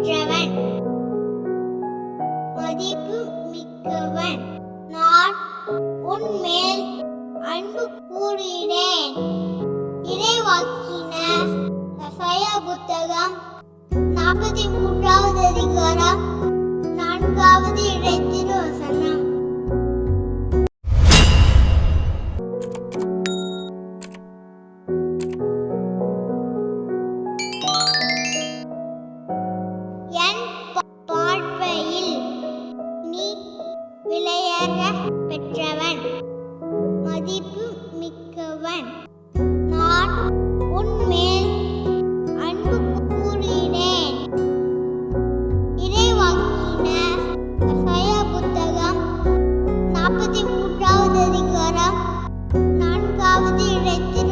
பெற்றவன், மதிப்பு மிக்கவன். நான் உன்மேல் அன்பு கூறுகிறேன். இறைவாக்கினர் எசாயா புத்தகம் 43வது அதிகாரம் 4வது இறைத்திருவசனம். என் பார்வையில் நீ விலையேற பெற்றவன், மதிப்பு மிக்கவன். நான் உன்மேல் அன்பு கூறுகிறேன். இறைவாக்கினர் எசாயா புத்தகம் 43வது அதிகாரம் 4வது இறைத்திருவசனம்.